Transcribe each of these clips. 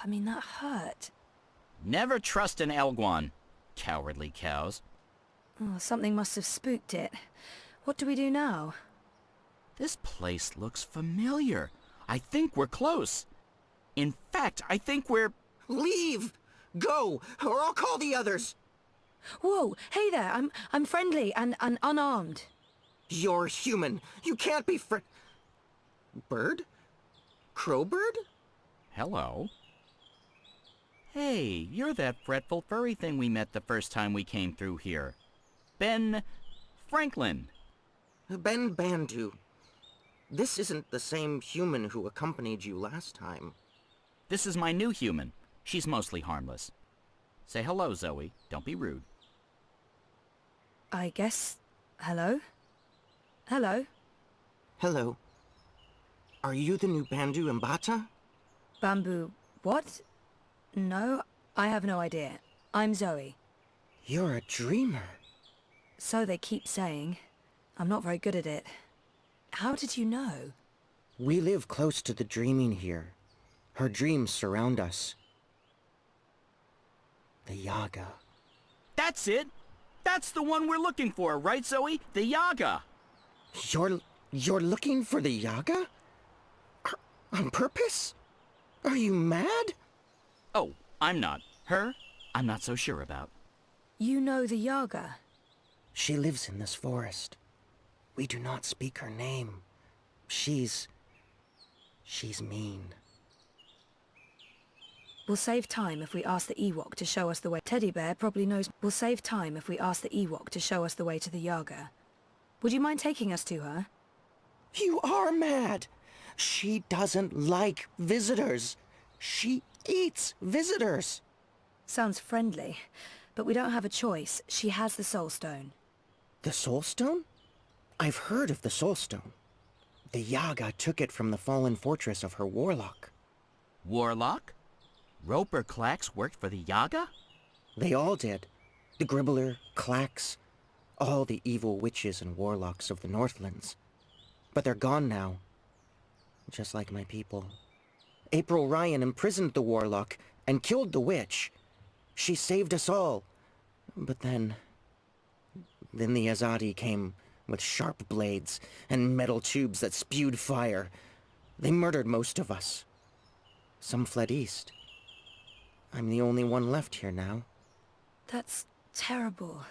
I mean, that hurt. Never trust an Elguan, cowardly cows. Oh, something must have spooked it. What do we do now? This place looks familiar. I think we're close. In fact, I think we're... Leave! Go, or I'll call the others! Whoa, hey there, I'm friendly and unarmed. You're human. You can't be Bird? Crowbird? Hello. Hey, you're that fretful furry thing we met the first time we came through here. Ben... Franklin. Ben Bandu. This isn't the same human who accompanied you last time. This is my new human. She's mostly harmless. Say hello, Zoe. Don't be rude. I guess... hello? Hello? Hello. Are you the new Bandu Mbata? Bamboo... what? No, I have no idea. I'm Zoe. You're a dreamer. So they keep saying. I'm not very good at it. How did you know? We live close to the dreaming here. Her dreams surround us. The Yaga. That's it! That's the one we're looking for, right, Zoe? The Yaga! You're looking for the Yaga? On purpose? Are you mad? Oh, I'm not. Her, I'm not so sure about. You know the Yaga? She lives in this forest. We do not speak her name. She's mean. We'll save time if we ask the Ewok to show us the way. Teddy Bear probably knows. We'll save time if we ask the Ewok to show us the way to the Yaga. Would you mind taking us to her? You are mad! She doesn't like visitors. She eats visitors. Sounds friendly, but we don't have a choice. She has the Soul Stone. The Soul Stone? I've heard of the Soul Stone. The Yaga took it from the fallen fortress of her warlock. Warlock? Roper Clax worked for the Yaga? They all did. The Gribbler, Clax, all the evil witches and warlocks of the Northlands. But they're gone now. Just like my people. April Ryan imprisoned the warlock and killed the witch. She saved us all. But then the Azadi came with sharp blades and metal tubes that spewed fire. They murdered most of us. Some fled east. I'm the only one left here now. That's terrible.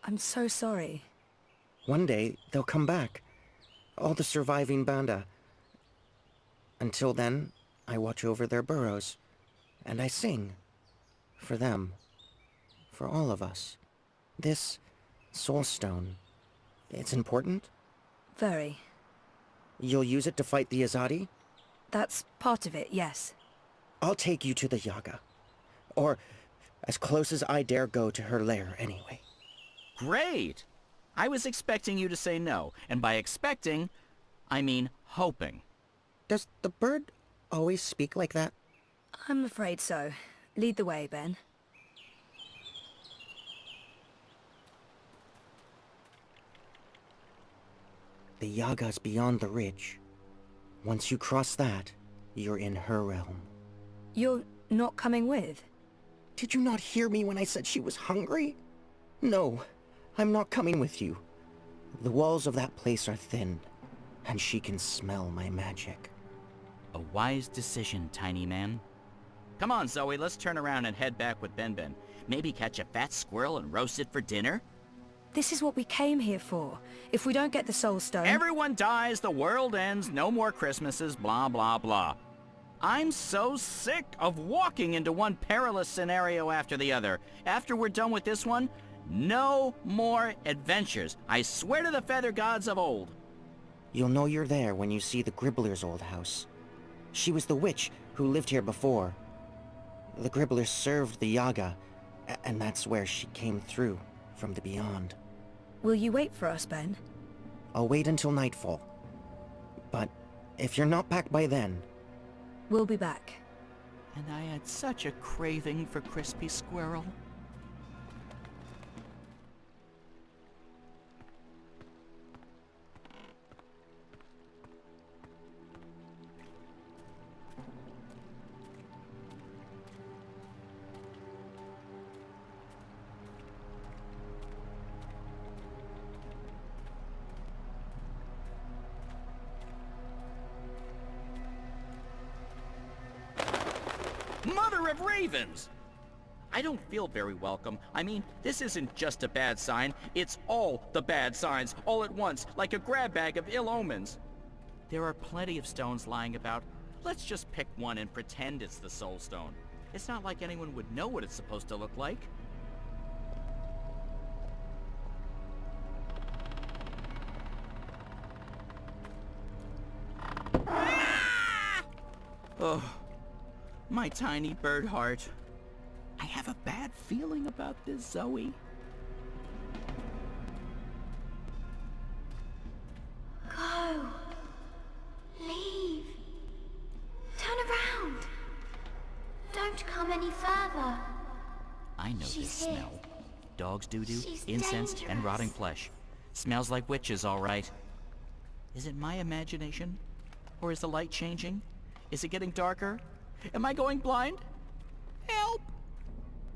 I'm so sorry. One day, they'll come back. All the surviving Banda. Until then, I watch over their burrows. And I sing. For them. For all of us. This Soul Stone, it's important? Very. You'll use it to fight the Azadi? That's part of it, yes. I'll take you to the Yaga. Or as close as I dare go to her lair, anyway. Great! I was expecting you to say no, and by expecting, I mean hoping. Does the bird always speak like that? I'm afraid so. Lead the way, Ben. The Yaga's beyond the ridge. Once you cross that, you're in her realm. You're not coming with? Did you not hear me when I said she was hungry? No, I'm not coming with you. The walls of that place are thin, and she can smell my magic. A wise decision, tiny man. Come on, Zoe, let's turn around and head back with Ben Ben. Maybe catch a fat squirrel and roast it for dinner? This is what we came here for. If we don't get the Soul Stone... Everyone dies, the world ends, no more Christmases, blah, blah, blah. I'm so sick of walking into one perilous scenario after the other. After we're done with this one, no more adventures. I swear to the feather gods of old. You'll know you're there when you see the Gribbler's old house. She was the witch who lived here before. The Gribbler served the Yaga, and that's where she came through, from the beyond. Will you wait for us, Ben? I'll wait until nightfall. But if you're not back by then... We'll be back. And I had such a craving for crispy squirrel. mother of ravens! I don't feel very welcome. I mean, this isn't just a bad sign. It's all the bad signs, all at once, like a grab bag of ill omens. There are plenty of stones lying about. Let's just pick one and pretend it's the soul stone. It's not like anyone would know what it's supposed to look like. Oh, my tiny bird heart. I have a bad feeling about this, Zoe. Go. Leave. Turn around. Don't come any further. I know She's this here. smell. Dog's doo-doo, She's incense, and dangerous. rotting flesh. Smells like witches, all right. Is it my imagination? Or is the light changing? Is it getting darker? Am I going blind? Help!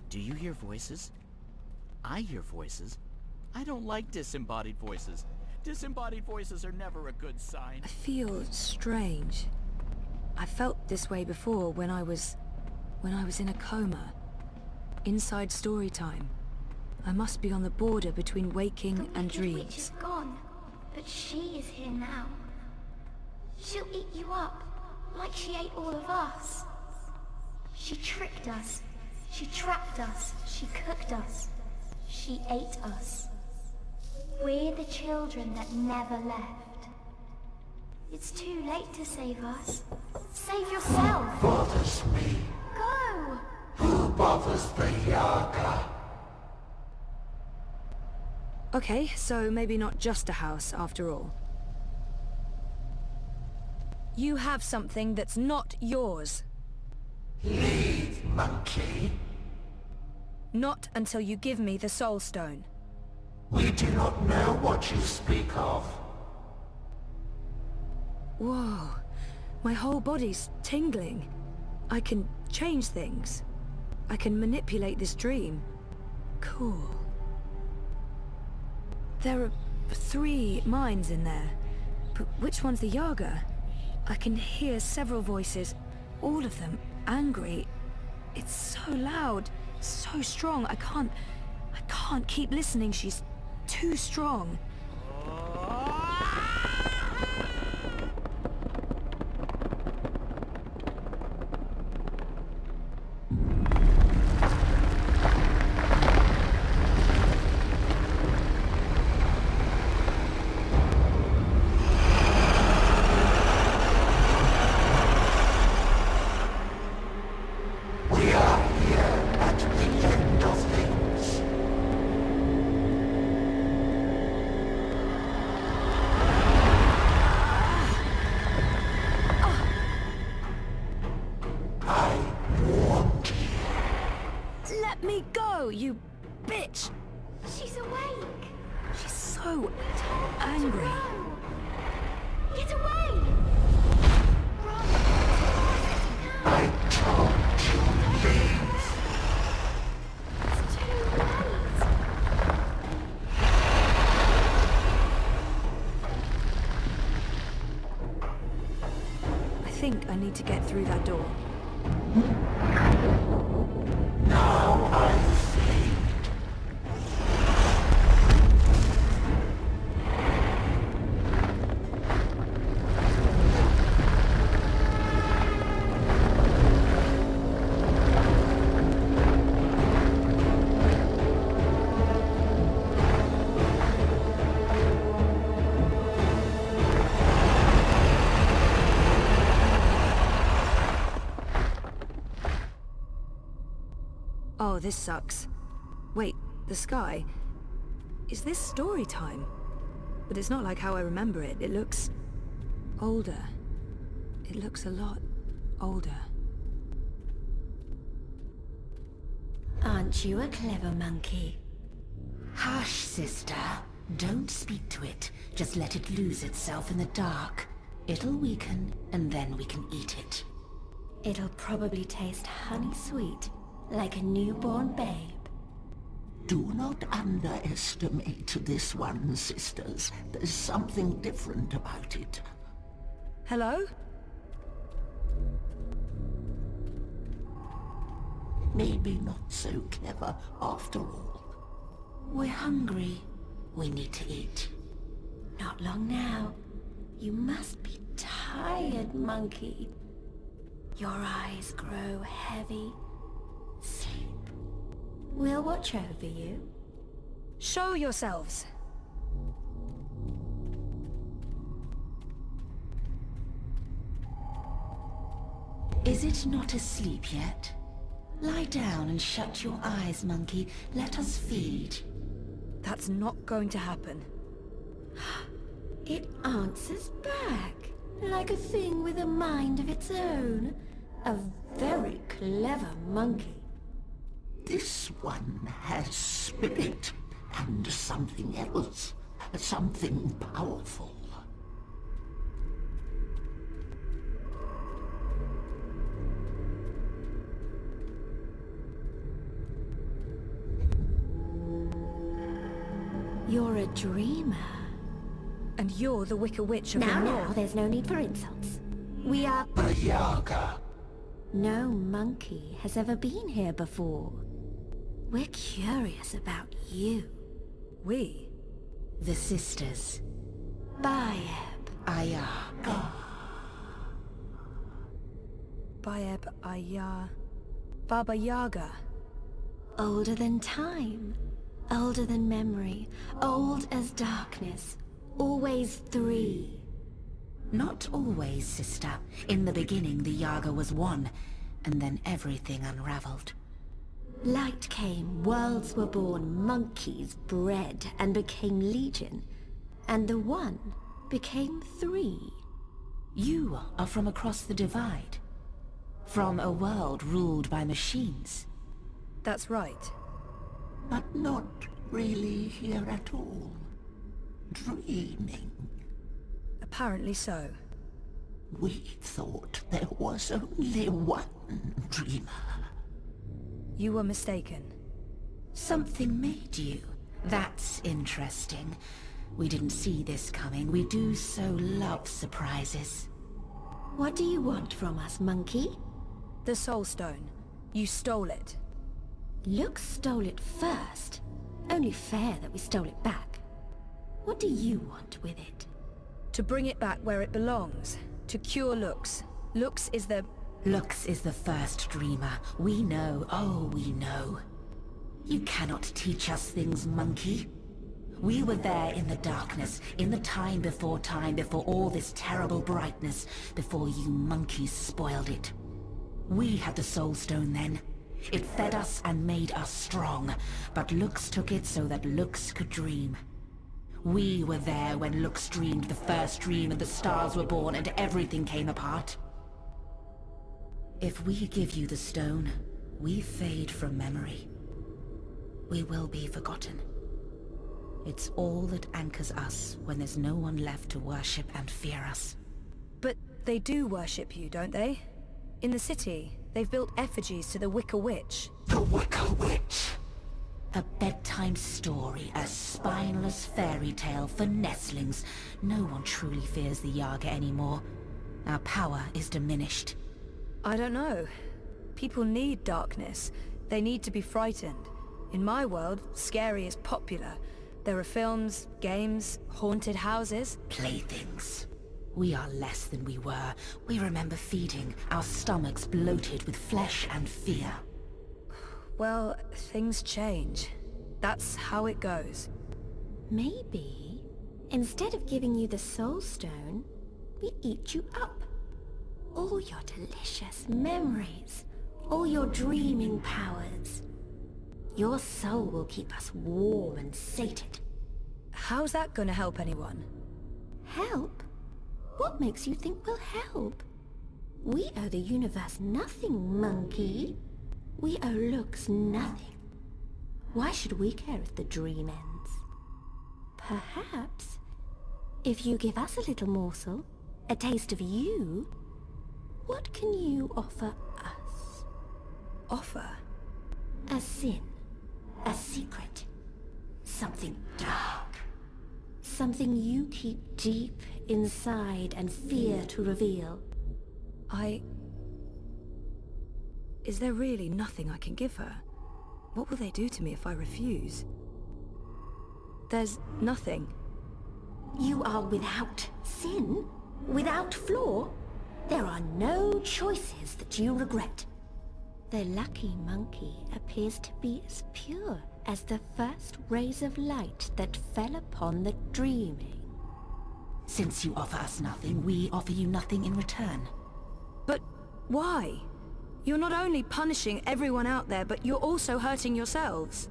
Do you hear voices? I hear voices. I don't like disembodied voices. Disembodied voices are never a good sign. I feel strange. I felt this way before when I was in a coma. Inside story time. I must be on the border between waking The and wicked witch dreams. is gone, but she is here now. She'll eat you up, like she ate all of us. She tricked us. She trapped us. She cooked us. She ate us. We're the children that never left. It's too late to save us. Save yourself. Bothers me. Go. Who bothers the Yaga? Okay, so maybe not just a house after all. You have something that's not yours. Leave, monkey. Not until you give me the soul stone. We do not know what you speak of. Whoa, my whole body's tingling. I can change things. I can manipulate this dream. Cool. There are 3 minds in there, but which one's the Yaga? I can hear several voices, all of them angry. It's so loud, so strong. I can't keep listening. She's too strong. We are here at the end of things. I warned you. Let me go, you bitch! She's awake. She's so To angry. run. Get away. Run. I told you leave. It's too late. I think I need to get through that door. Now I see. Oh, this sucks. Wait, the sky? Is this story time? But it's not like how I remember it. It looks older. It looks a lot older. Aren't you a clever monkey? Hush, sister. Don't speak to it. Just let it lose itself in the dark. It'll weaken, and then we can eat it. It'll probably taste honey sweet, like a newborn babe. Do not underestimate this one, sisters. There's something different about it. Hello? maybe not so clever after all. We're hungry. We need to eat. Not long now. You must be tired, monkey. Your eyes grow heavy. Sleep. We'll watch over you. Show yourselves. Is it not asleep yet? Lie down and shut your eyes, monkey. Let us feed. That's not going to happen. It answers back, like a thing with a mind of its own. A very clever monkey. This one has spirit and something else, something powerful. You're a dreamer. And you're the Wicker Witch of the Now, North. there's no need for insults. We are... A Yaga. No monkey has ever been here before. We're curious about you. We? The sisters. Bayeb, Ayaga. Bayeb, Ayah, Baba Yaga. Older than time. Older than memory. Old as darkness. Always three. Not always, sister. In the beginning, the Yaga was one, and then everything unraveled. Light came, worlds were born, monkeys bred and became legion. And the one became three. You are from across the divide. From a world ruled by machines. That's right. But not really here at all. Dreaming. Apparently so. We thought there was only one dreamer. You were mistaken. Something made you. That's interesting. We didn't see this coming. We do so love surprises. What do you want from us, monkey? The Soul Stone. You stole it. Lux stole it first. Only fair that we stole it back. What do you want with it? To bring it back where it belongs. To cure Lux. Lux is the... Lux is the first dreamer. We know, oh we know. You cannot teach us things, monkey. We were there in the darkness, in the time, before all this terrible brightness, before you monkeys spoiled it. We had the Soul Stone then. It fed us and made us strong, but Lux took it so that Lux could dream. We were there when Lux dreamed the first dream and the stars were born and everything came apart. If we give you the stone, we fade from memory. We will be forgotten. It's all that anchors us when there's no one left to worship and fear us. But they do worship you, don't they? In the city, they've built effigies to the Wicker Witch. The Wicker Witch! A bedtime story, a spineless fairy tale for nestlings. No one truly fears the Yaga anymore. Our power is diminished. I don't know. People need darkness. They need to be frightened. In my world, scary is popular. There are films, games, haunted houses. Playthings. We are less than we were. We remember feeding, our stomachs bloated with flesh and fear. Well, things change. That's how it goes. Maybe, instead of giving you the Soul Stone, we eat you up. All your delicious memories, all your dreaming powers. Your soul will keep us warm and sated. How's that gonna help anyone? Help? What makes you think we'll help? We owe the universe nothing, monkey. We owe Lux nothing. Why should we care if the dream ends? Perhaps, if you give us a little morsel, a taste of you, what can you offer us? Offer? A sin, a secret, something dark. Something you keep deep inside and fear to reveal. Is there really nothing I can give her? What will they do to me if I refuse? There's nothing. You are without sin, without flaw. There are no choices that you regret. The lucky monkey appears to be as pure as the first rays of light that fell upon the dreaming. Since you offer us nothing, we offer you nothing in return. But why? You're not only punishing everyone out there, but you're also hurting yourselves.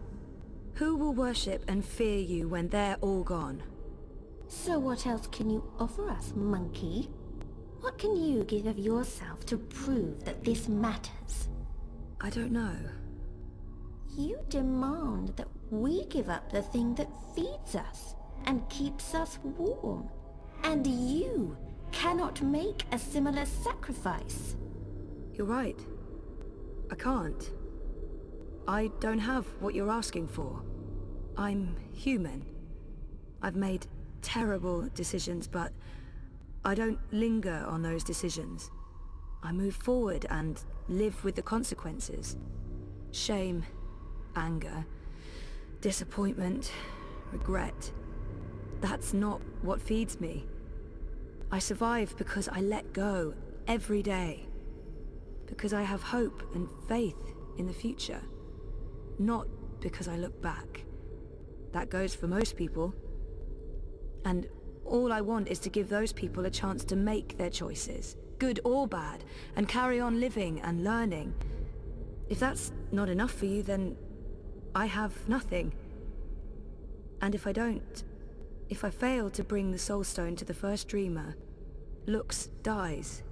Who will worship and fear you when they're all gone? So what else can you offer us, monkey? What can you give of yourself to prove that this matters? I don't know. You demand that we give up the thing that feeds us and keeps us warm. And you cannot make a similar sacrifice. You're right. I can't. I don't have what you're asking for. I'm human. I've made terrible decisions, but I don't linger on those decisions. I move forward and live with the consequences. Shame, anger, disappointment, regret. That's not what feeds me. I survive because I let go every day. Because I have hope and faith in the future. Not because I look back. That goes for most people. And all I want is to give those people a chance to make their choices, good or bad, and carry on living and learning. If that's not enough for you, then I have nothing. And if I fail to bring the Soul Stone to the first dreamer, Lux dies.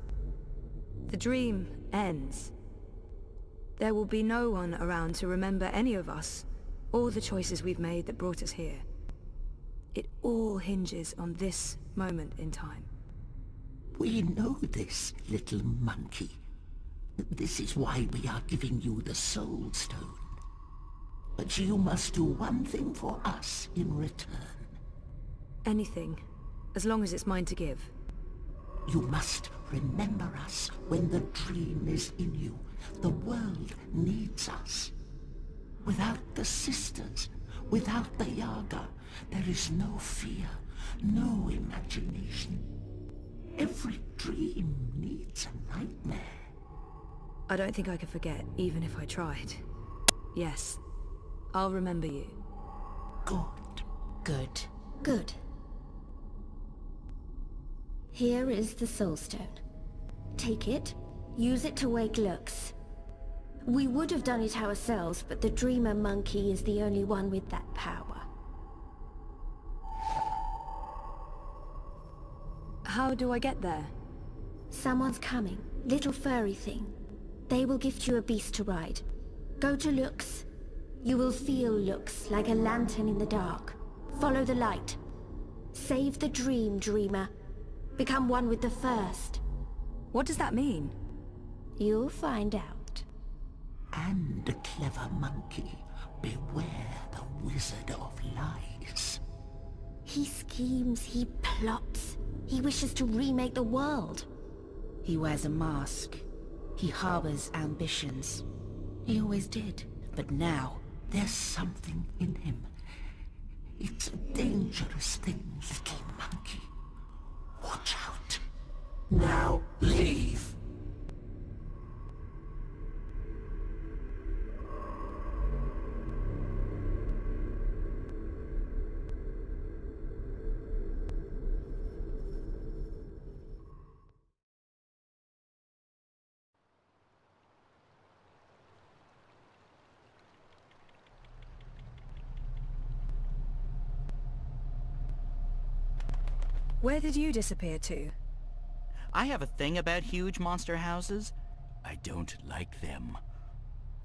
The dream ends. There will be no one around to remember any of us, or the choices we've made that brought us here. It all hinges on this moment in time. We know this, little monkey. This is why we are giving you the Soul Stone. But you must do one thing for us in return. Anything, as long as it's mine to give. You must remember us when the dream is in you. The world needs us. Without the sisters, without the Yaga, there is no fear, no imagination. Every dream needs a nightmare. I don't think I could forget, even if I tried. Yes, I'll remember you. Good. Good. Good. Here is the Soul Stone. Take it, use it to wake Lux. We would have done it ourselves, but the Dreamer Monkey is the only one with that power. How do I get there? Someone's coming. Little furry thing. They will gift you a beast to ride. Go to Lux. You will feel Lux like a lantern in the dark. Follow the light. Save the dream, Dreamer. Become one with the first. What does that mean? You'll find out. And, clever monkey, beware the Wizard of Lies. He schemes, he plots. He wishes to remake the world. He wears a mask. He harbors ambitions. He always did. But now, There's something in him. It's a dangerous thing, little monkey. Watch out. Now leave. Where did you disappear to? I have a thing about huge monster houses. I don't like them.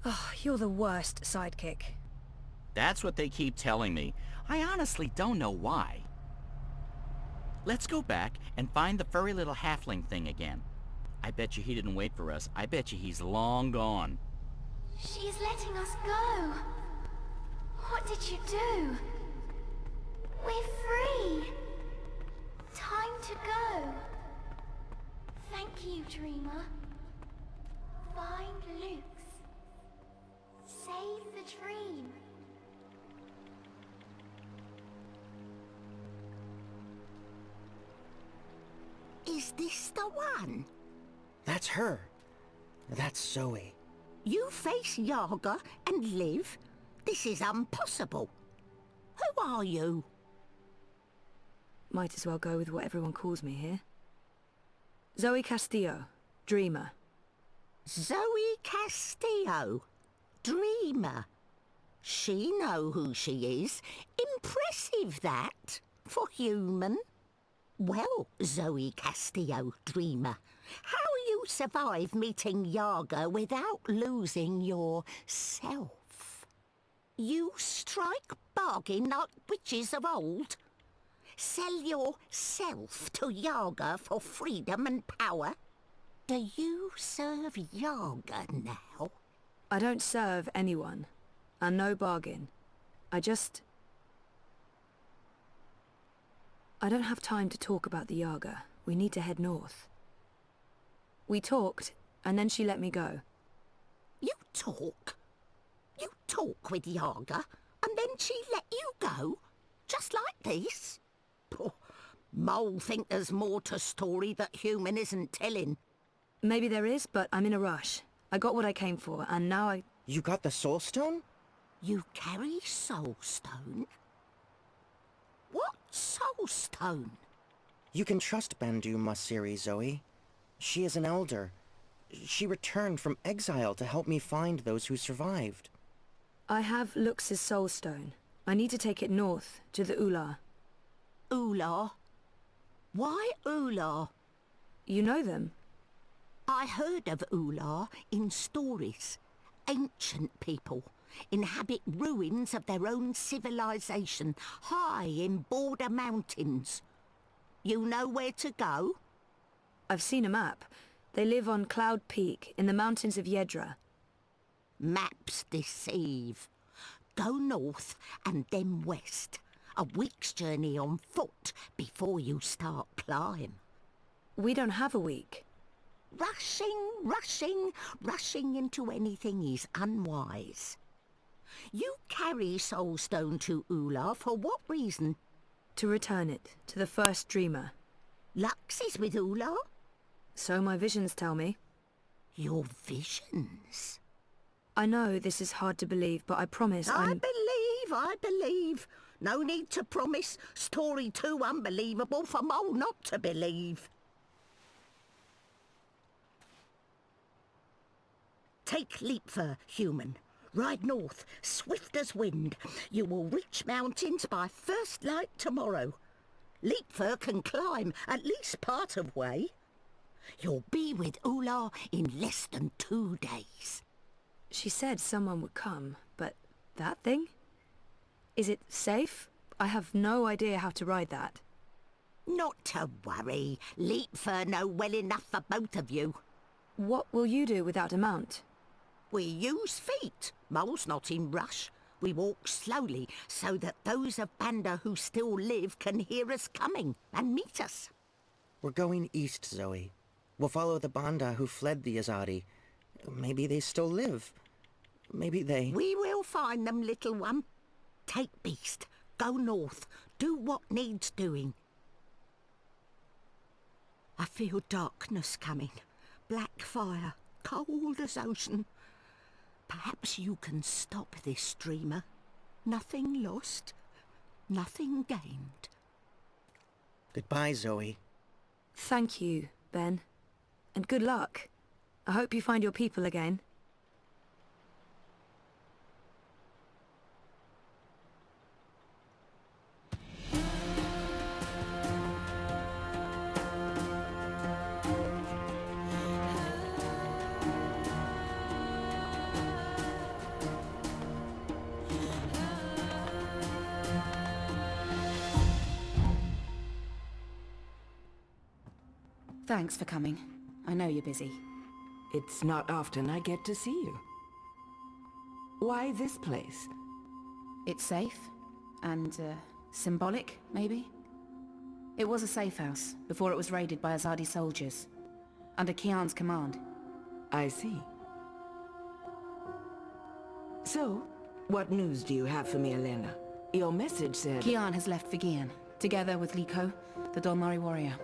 Oh, you're the worst sidekick. That's what they keep telling me. I honestly don't know why. Let's go back and find the furry little halfling thing again. I bet you he didn't wait for us. I bet you he's long gone. She's letting us go. What did you do? We're free. Time to go. Thank you, Dreamer. Find Lux. a dream. Is this the one? That's her. That's Zoe. You face Yaga and live? This is impossible. Who are you? Might as well go with what everyone calls me here. Zoe Castillo, dreamer. Zoe Castillo, dreamer. She know who she is. Impressive, that, for human. Well, Zoe Castillo, dreamer, how you survive meeting Yaga without losing your self? You strike bargain like witches of old? Sell yourself to Yaga for freedom and power? Do you serve Yaga now? I don't serve anyone, and no bargain. I don't have time to talk about the Yaga. We need to head north. We talked, and then she let me go. You talk? You talk with Yaga, and then she let you go? Just like this? Oh, Mole think there's more to story that human isn't telling. Maybe there is, but I'm in a rush. I got what I came for, and now I... You got the Soul Stone? You carry Soul Stone? What Soul Stone? You can trust Bandu Masiri, Zoe. She is an elder. She returned from exile to help me find those who survived. I have Lux's soul stone. I need to take it north, to the Ula. Ula? Why Ula? You know them? I heard of Ula in stories. Ancient people inhabit ruins of their own civilization, high in border mountains. You know where to go? I've seen a map. They live on Cloud Peak, in the mountains of Yedra. Maps deceive. Go north and then west. A week's journey on foot before you start climb. We don't have a week. Rushing into anything is unwise. You carry Soulstone to Ula for what reason? To return it, to the first dreamer. Lux is with Ula? So my visions tell me. Your visions? I know this is hard to believe, but I promise I believe. No need to promise. Story too unbelievable for Mole not to believe. Take Leapfur, human. Ride north, swift as wind. You will reach mountains by first light tomorrow. Leapfur can climb at least part of way. You'll be with Ula in less than 2 days. She said someone would come, but that thing? Is it safe? I have no idea how to ride that. Not to worry. Leapfur know well enough for both of you. What will you do without a mount? We use feet. Mole's not in rush. We walk slowly so that those of Banda who still live can hear us coming and meet us. We're going east, Zoe. We'll follow the Banda who fled the Azadi. Maybe they still live. Maybe they... We will find them, little one. Take Beast. Go north. Do what needs doing. I feel darkness coming. Black fire. Cold as ocean. Perhaps you can stop this dreamer. Nothing lost. Nothing gained. Goodbye, Zoe. Thank you, Ben. And good luck. I hope you find your people again. Thanks for coming. I know you're busy. It's not often I get to see you. Why this place? It's safe. And, symbolic, maybe? It was a safe house, before it was raided by Azadi soldiers. Under Kian's command. I see. So, What news do you have for me, Elena? Your message said... Kian has left for Gian, together with Liko, the Dolmari warrior.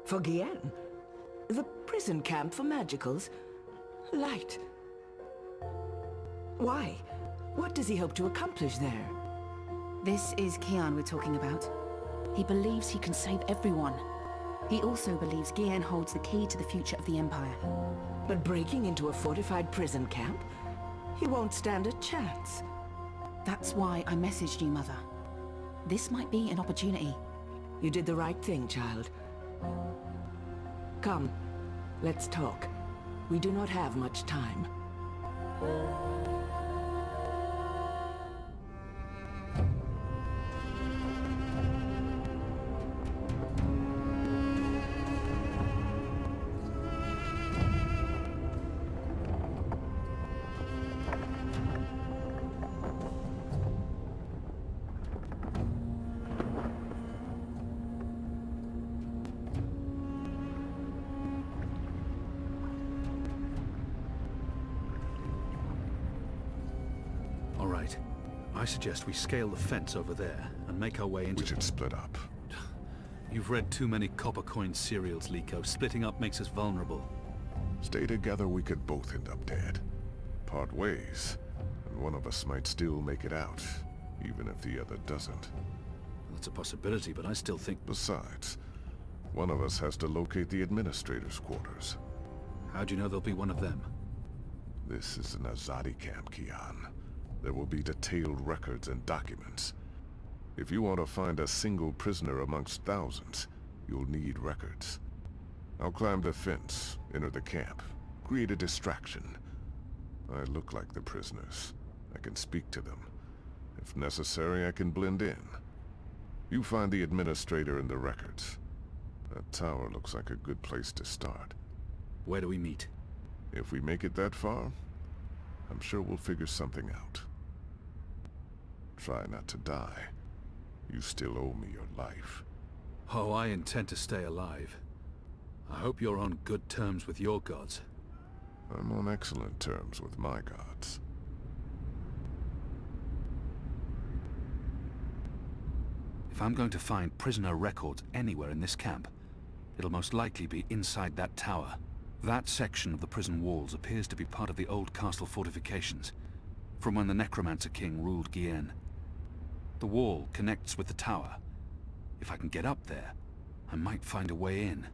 For Gian? The prison camp for magicals? Light. Why? What does he hope to accomplish there? This is Kian we're talking about. He believes he can save everyone. He also believes Gian holds the key to the future of the Empire. But breaking into a fortified prison camp? He won't stand a chance. That's why I messaged you, Mother. This might be an opportunity. You did the right thing, child. Come, let's talk. We do not have much time. I suggest we scale the fence over there and make our way into... We should split up. You've read too many copper coin serials, Liko. Splitting up makes us vulnerable. Stay together, we could both end up dead. Part ways, and one of us might still make it out, even if the other doesn't. That's a possibility, but I still think... Besides, one of us has to locate the administrator's quarters. How do you know there'll be one of them? This is an Azadi camp, Kian. There will be detailed records and documents. If you want to find a single prisoner amongst thousands, you'll need records. I'll climb the fence, enter the camp, create a distraction. I look like the prisoners. I can speak to them. If necessary, I can blend in. You find the administrator and the records. That tower looks like a good place to start. Where do we meet? If we make it that far, I'm sure we'll figure something out. Try not to die. You still owe me your life. Oh, I intend to stay alive. I hope you're on good terms with your gods. I'm on excellent terms with my gods. If I'm going to find prisoner records anywhere in this camp, it'll most likely be inside that tower. That section of the prison walls appears to be part of the old castle fortifications, from when the Necromancer King ruled Gien. The wall connects with the tower. If I can get up there, I might find a way in.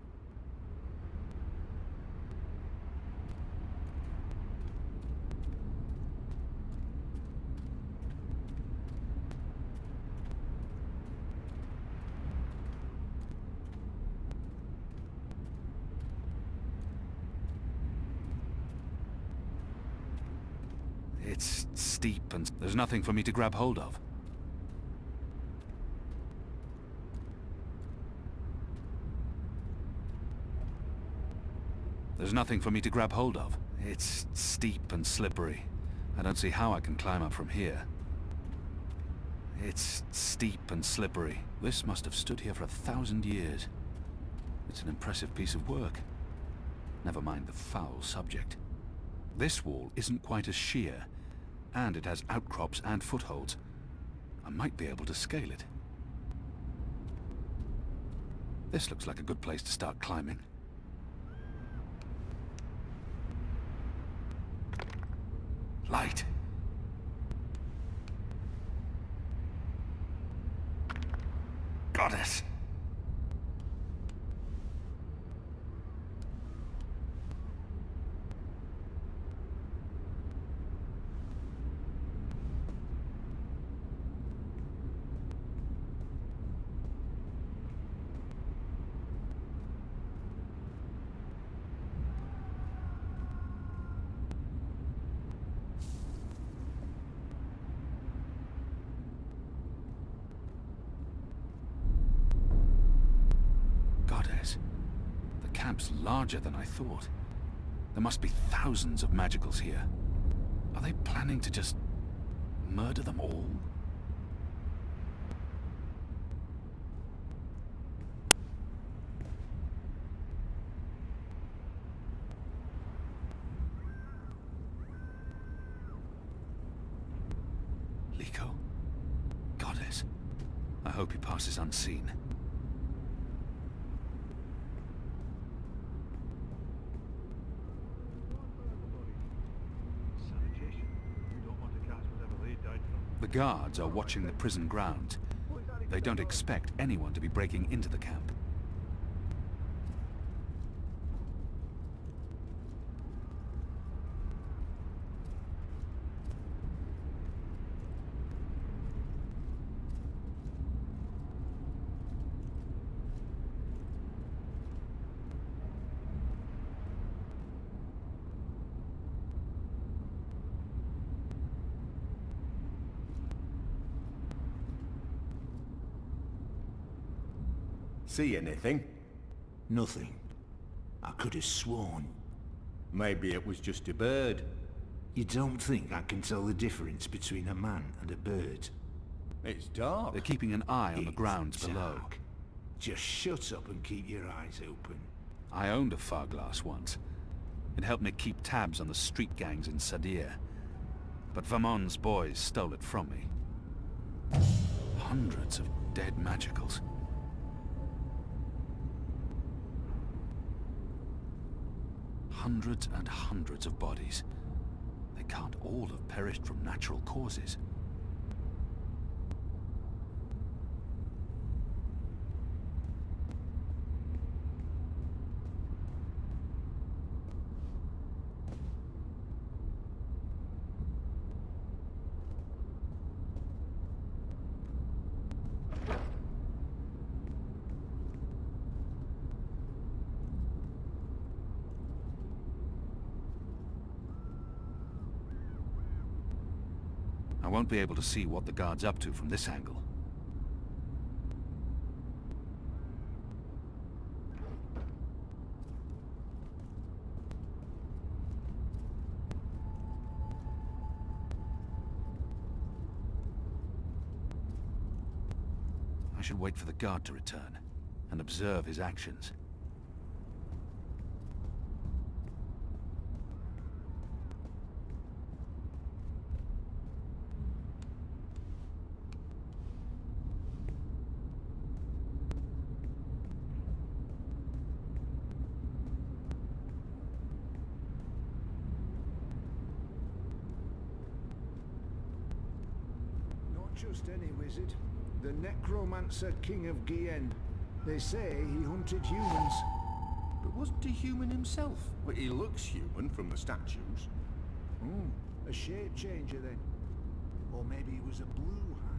It's steep and there's nothing for me to grab hold of. There's nothing for me to grab hold of. It's steep and slippery. I don't see how I can climb up from here. It's steep and slippery. This must have stood here for 1,000 years. It's an impressive piece of work. Never mind the foul subject. This wall isn't quite as sheer, and it has outcrops and footholds. I might be able to scale it. This looks like a good place to start climbing. Light. Goddess. The camp's larger than I thought. There must be thousands of magicals here. Are they planning to just murder them all? stairs. I hope he passes unseen. The guards are watching the prison grounds. They don't expect anyone to be breaking into the camp. See anything? Nothing. I could have sworn. Maybe it was just a bird. You don't think I can tell the difference between a man and a bird? It's dark. They're keeping an eye on the grounds below. Dark. Just shut up and keep your eyes open. I owned a Farglass once. It helped me keep tabs on the street gangs in Sadir. But Vamon's boys stole it from me. Hundreds of dead magicals. Hundreds and hundreds of bodies. They can't all have perished from natural causes. I won't be able to see what the guard's up to from this angle. I should wait for the guard to return and observe his actions. Just any wizard. The necromancer king of Gien. They say he hunted humans. But wasn't he human himself? Well, he looks human from the statues. A shape changer then. Or maybe he was a blue hide.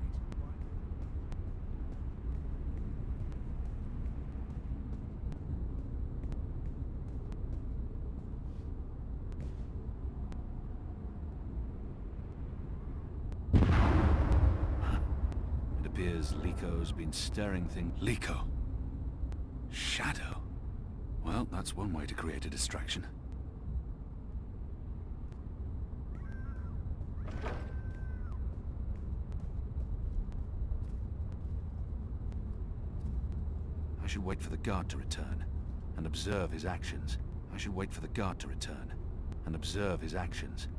Appears Liko's been stirring things. Liko. Shadow. Well, that's one way to create a distraction. I should wait for the guard to return and observe his actions. I should wait for the guard to return and observe his actions.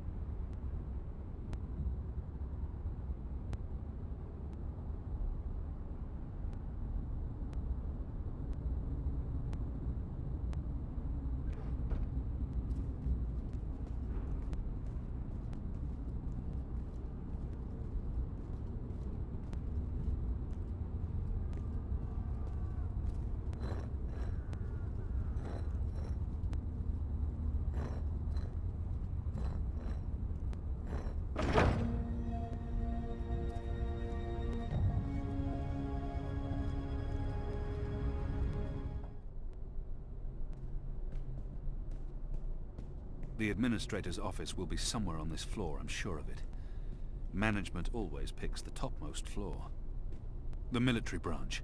The administrator's office will be somewhere on this floor, I'm sure of it. Management always picks the topmost floor. The military branch.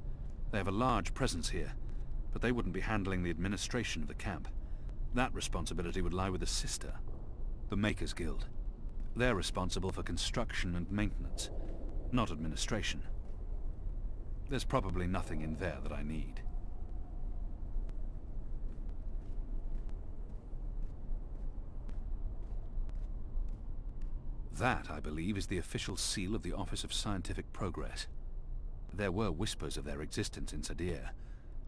They have a large presence here, but they wouldn't be handling the administration of the camp. That responsibility would lie with the sister, the Makers Guild. They're responsible for construction and maintenance, not administration. There's probably nothing in there that I need. That, I believe, is the official seal of the Office of Scientific Progress. There were whispers of their existence in Sadir,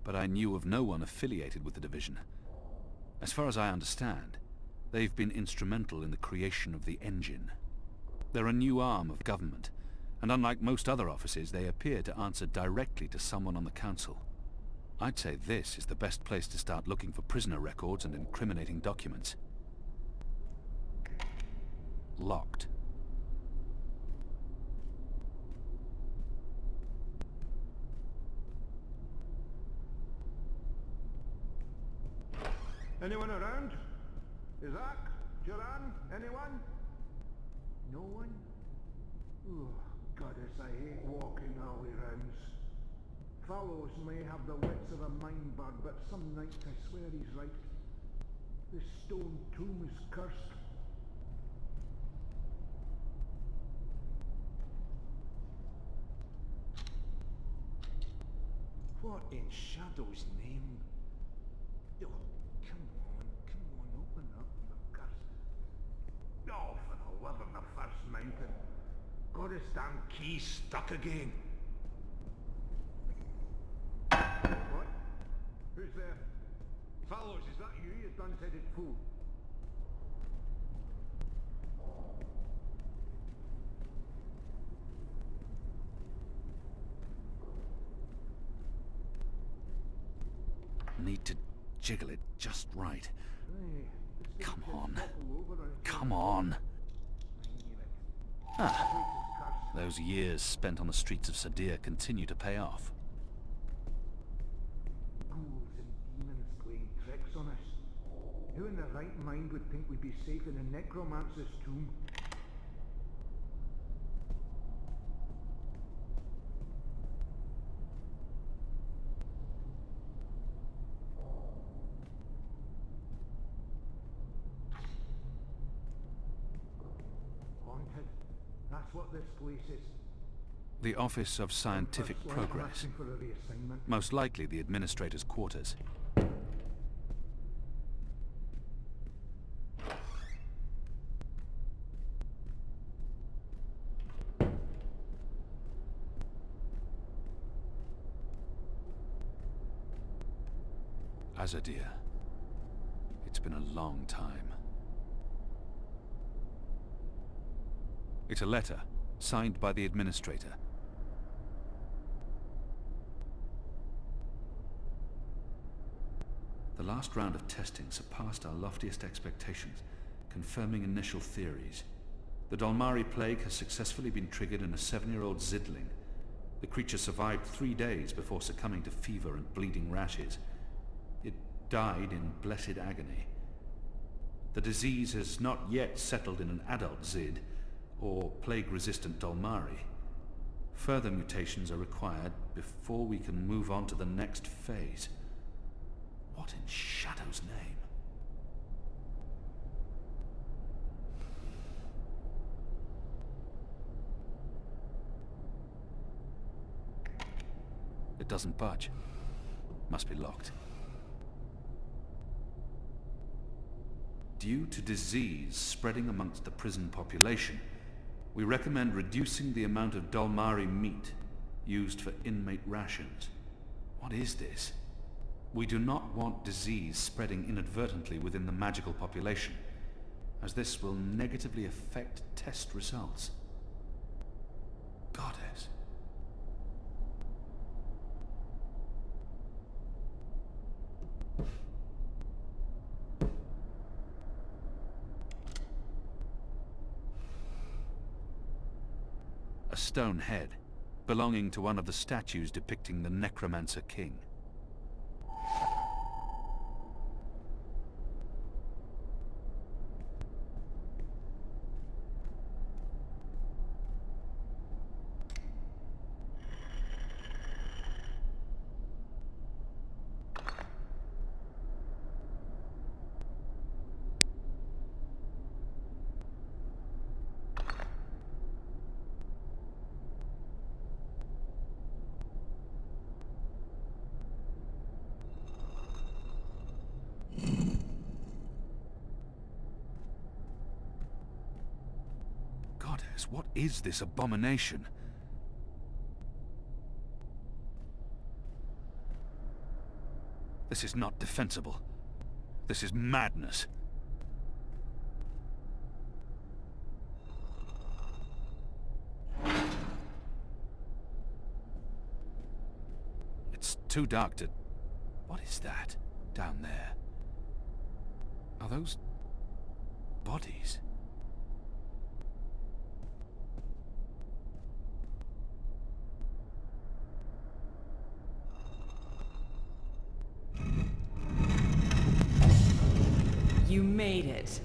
but I knew of no one affiliated with the division. As far as I understand, they've been instrumental in the creation of the engine. They're a new arm of government, and unlike most other offices, they appear to answer directly to someone on the council. I'd say this is the best place to start looking for prisoner records and incriminating documents. Locked. Anyone around? Isaac? Joran? Anyone? No one? Oh, goddess, I hate walking alley rounds. Fellows may have the wits of a mind bird, but some nights I swear he's right. This stone tomb is cursed. What in Shadow's name? Oh, come on, open up, the curse. Oh, for the love of the first mountain. Got his damn key stuck again. What? Who's there? Fellows, is that you, you dun-headed fool? Need to jiggle it just right. Come on. Come on. Ah. Those years spent on the streets of Sadir continue to pay off. Ghouls and demons playing tricks on us. Who in their right mind would think we'd be safe in a necromancer's tomb? Haunted. That's what this place is. The Office of Scientific Progress. For a reassignment. Most likely the administrator's quarters. Azadir. It's been a long time. It's a letter, signed by the administrator. The last round of testing surpassed our loftiest expectations, confirming initial theories. The Dolmari plague has successfully been triggered in a 7-year-old Zidling. The creature survived 3 days before succumbing to fever and bleeding rashes. It died in blessed agony. The disease has not yet settled in an adult Zid, or plague-resistant Dolmari. Further mutations are required before we can move on to the next phase. What in Shadow's name? It doesn't budge. Must be locked. Due to disease spreading amongst the prison population, we recommend reducing the amount of Dolmari meat used for inmate rations. What is this? We do not want disease spreading inadvertently within the magical population, as this will negatively affect test results. Goddess. A stone head, belonging to one of the statues depicting the Necromancer King. What is this abomination? This is not defensible. This is madness. It's too dark to... What is that? Down there? Are those... bodies? You made it.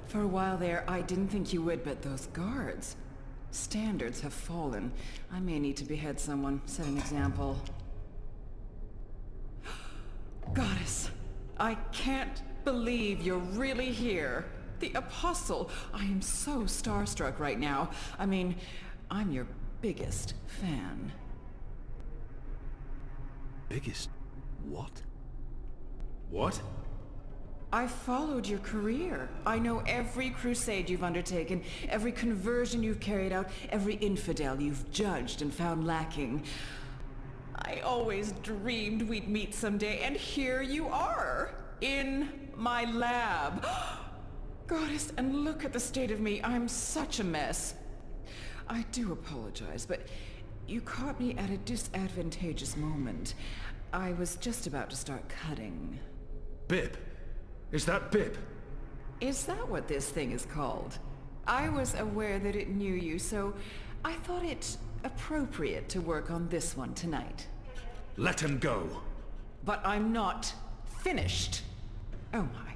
For a while there, I didn't think you would, but those guards... Standards have fallen. I may need to behead someone, set an example. Goddess, I can't believe you're really here. The Apostle. I am so starstruck right now. I mean, I'm your biggest fan. Biggest... what? What? I followed your career. I know every crusade you've undertaken, every conversion you've carried out, every infidel you've judged and found lacking. I always dreamed we'd meet someday, and here you are, in my lab. Goddess, and look at the state of me. I'm such a mess. I do apologize, but you caught me at a disadvantageous moment. I was just about to start cutting. Bib! Is that Bib? Is that what this thing is called? I was aware that it knew you, so I thought it appropriate to work on this one tonight. Let him go! But I'm not finished. Oh my.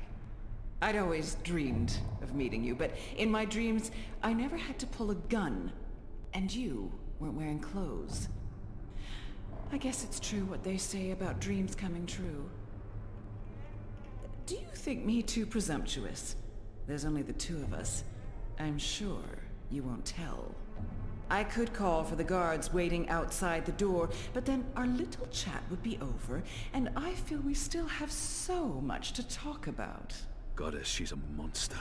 I'd always dreamed of meeting you, but in my dreams, I never had to pull a gun. And you weren't wearing clothes. I guess it's true what they say about dreams coming true. Do you think me too presumptuous? There's only the two of us. I'm sure you won't tell. I could call for the guards waiting outside the door, but then our little chat would be over, and I feel we still have so much to talk about. Goddess, she's a monster.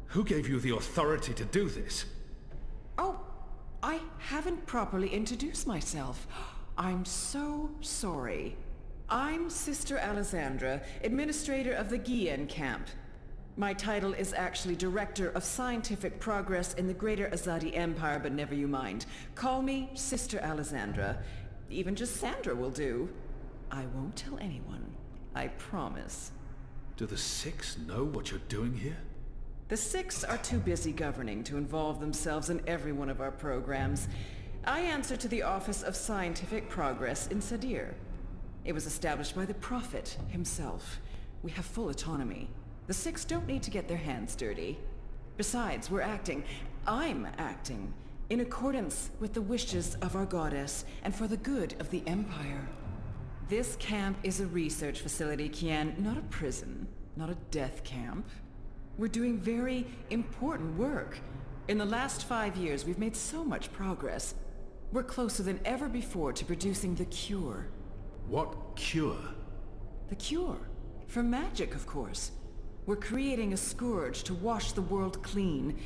Who gave you the authority to do this? Oh, I haven't properly introduced myself. I'm so sorry. I'm Sister Alessandra, administrator of the Guian camp. My title is actually Director of Scientific Progress in the Greater Azadi Empire, but never you mind. Call me Sister Alessandra. Even just Sandra will do. I won't tell anyone. I promise. Do the Six know what you're doing here? The Six are too busy governing to involve themselves in every one of our programs. I answer to the Office of Scientific Progress in Sadir. It was established by the Prophet himself. We have full autonomy. The Six don't need to get their hands dirty. Besides, I'm acting, in accordance with the wishes of our goddess and for the good of the Empire. This camp is a research facility, Kian, not a prison, not a death camp. We're doing very important work. In the last 5 years, we've made so much progress. We're closer than ever before to producing the cure. What cure? The cure. For magic, of course. We're creating a scourge to wash the world clean.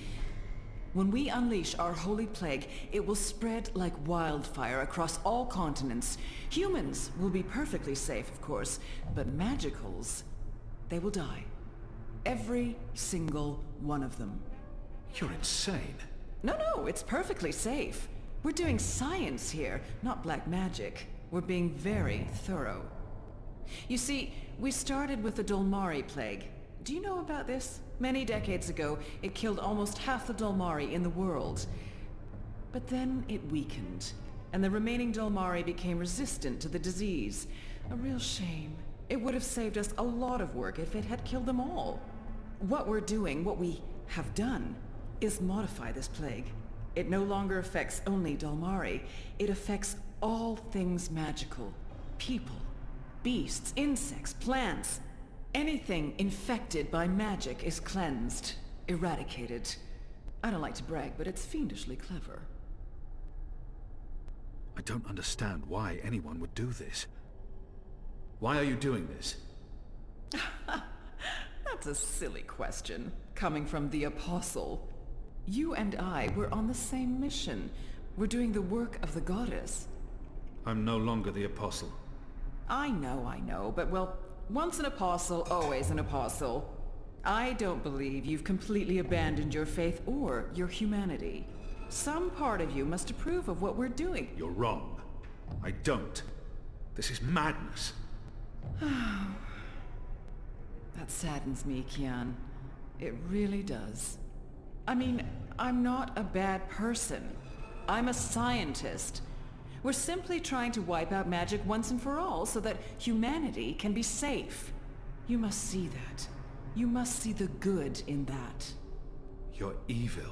When we unleash our holy plague, it will spread like wildfire across all continents. Humans will be perfectly safe, of course, but magicals, they will die. Every single one of them. You're insane. No, it's perfectly safe. We're doing science here, not black magic. We're being very thorough. You see, we started with the Dolmari plague. Do you know about this? Many decades ago, it killed almost half the Dolmari in the world. But then it weakened, and the remaining Dolmari became resistant to the disease. A real shame. It would have saved us a lot of work if it had killed them all. What we're doing, what we have done, is modify this plague. It no longer affects only Dolmari. It affects all things magical. People, beasts, insects, plants. Anything infected by magic is cleansed, eradicated. I don't like to brag, but it's fiendishly clever. I don't understand why anyone would do this. Why are you doing this? That's a silly question, coming from the Apostle. You and I were on the same mission. We're doing the work of the goddess. I'm no longer the apostle. I know, but well, once an apostle, always an apostle. I don't believe you've completely abandoned your faith or your humanity. Some part of you must approve of what we're doing. You're wrong. I don't. This is madness. That saddens me, Kian. It really does. I mean, I'm not a bad person. I'm a scientist. We're simply trying to wipe out magic once and for all so that humanity can be safe. You must see that. You must see the good in that. You're evil.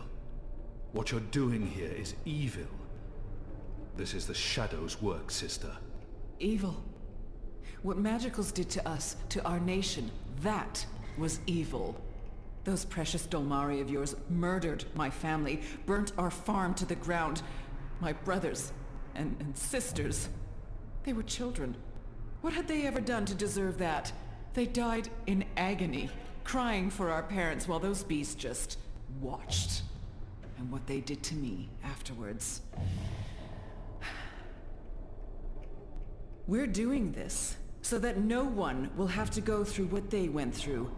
What you're doing here is evil. This is the Shadow's work, sister. Evil. What Magicals did to us, to our nation, that was evil. Those precious Dolmari of yours murdered my family, burnt our farm to the ground. My brothers and sisters. They were children. What had they ever done to deserve that? They died in agony, crying for our parents while those beasts just watched. And what they did to me afterwards. We're doing this so that no one will have to go through what they went through.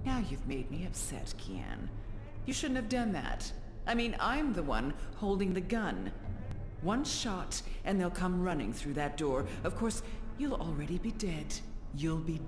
Now you've made me upset, Kian. You shouldn't have done that. I mean, I'm the one holding the gun. One shot, and they'll come running through that door. Of course, you'll already be dead. You'll be...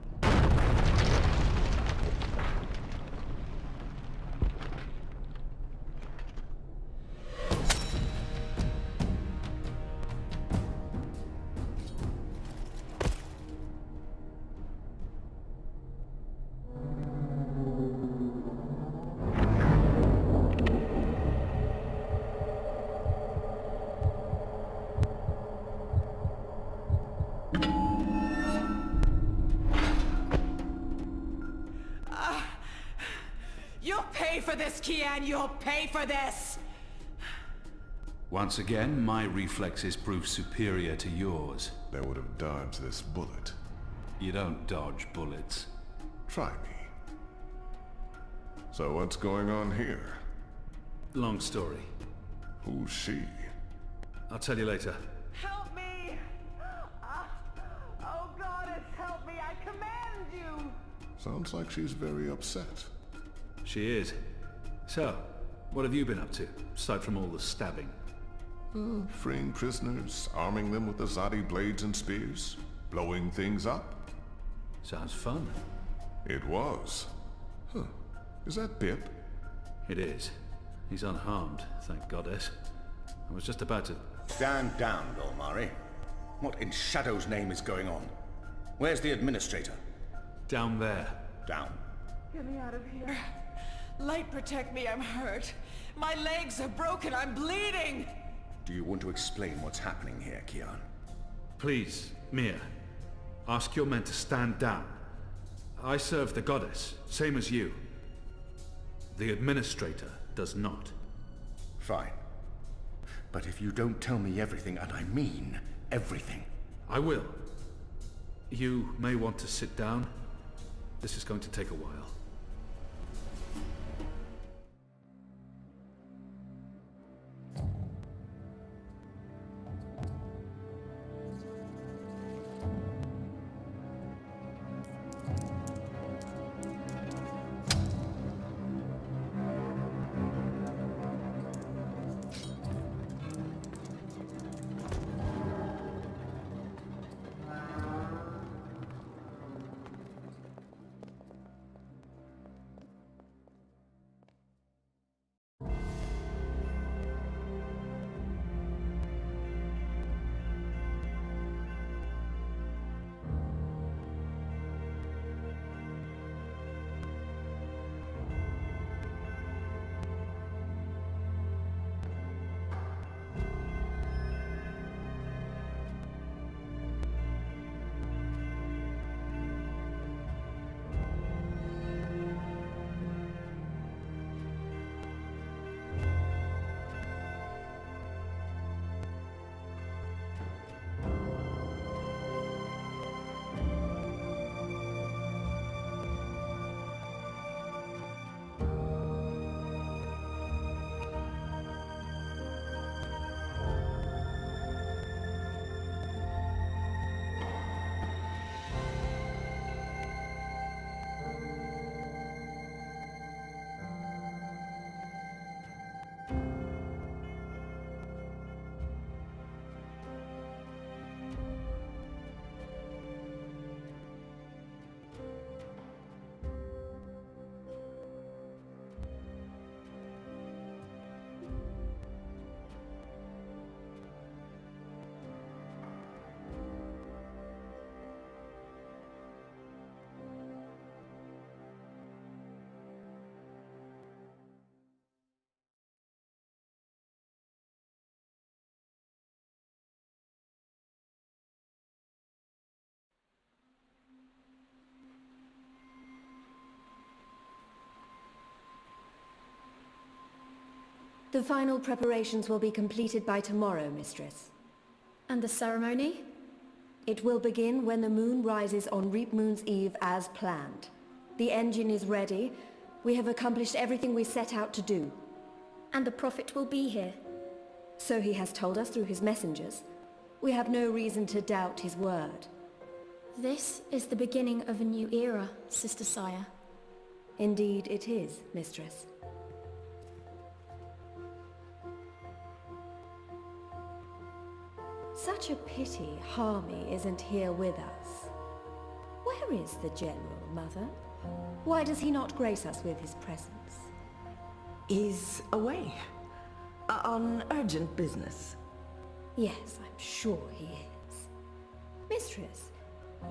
You'll pay for this, Kian! You'll pay for this! Once again, my reflexes prove superior to yours. They would have dodged this bullet. You don't dodge bullets. Try me. So what's going on here? Long story. Who's she? I'll tell you later. Help me! Oh, Goddess, help me! I command you! Sounds like she's very upset. She is. So, what have you been up to, aside from all the stabbing? Freeing prisoners, arming them with Azadi blades and spears, blowing things up. Sounds fun. It was. Huh. Is that Bip? It is. He's unharmed, thank Goddess. I was just about to... Stand down, Dolmari. What in Shadow's name is going on? Where's the administrator? Down there. Down. Get me out of here. Light, protect me, I'm hurt. My legs are broken, I'm bleeding! Do you want to explain what's happening here, Kian? Please, Mia. Ask your men to stand down. I serve the Goddess, same as you. The administrator does not. Fine. But if you don't tell me everything, and I mean everything... I will. You may want to sit down. This is going to take a while. The final preparations will be completed by tomorrow, Mistress. And the ceremony? It will begin when the moon rises on Reap Moon's Eve as planned. The engine is ready. We have accomplished everything we set out to do. And the Prophet will be here. So he has told us through his messengers. We have no reason to doubt his word. This is the beginning of a new era, Sister Saya. Indeed it is, Mistress. Such a pity Harmy isn't here with us. Where is the General, Mother? Why does he not grace us with his presence? He's away. On urgent business. Yes, I'm sure he is. Mistress,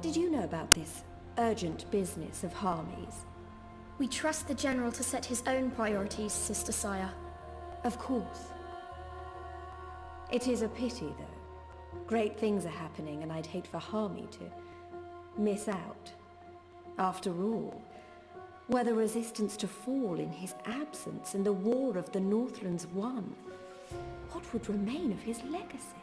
did you know about this urgent business of Harmy's? We trust the General to set his own priorities, Sister Saya. Of course. It is a pity, though. Great things are happening, and I'd hate for Harmy to miss out. After all, were the resistance to fall in his absence and the war of the Northlands won, what would remain of his legacy?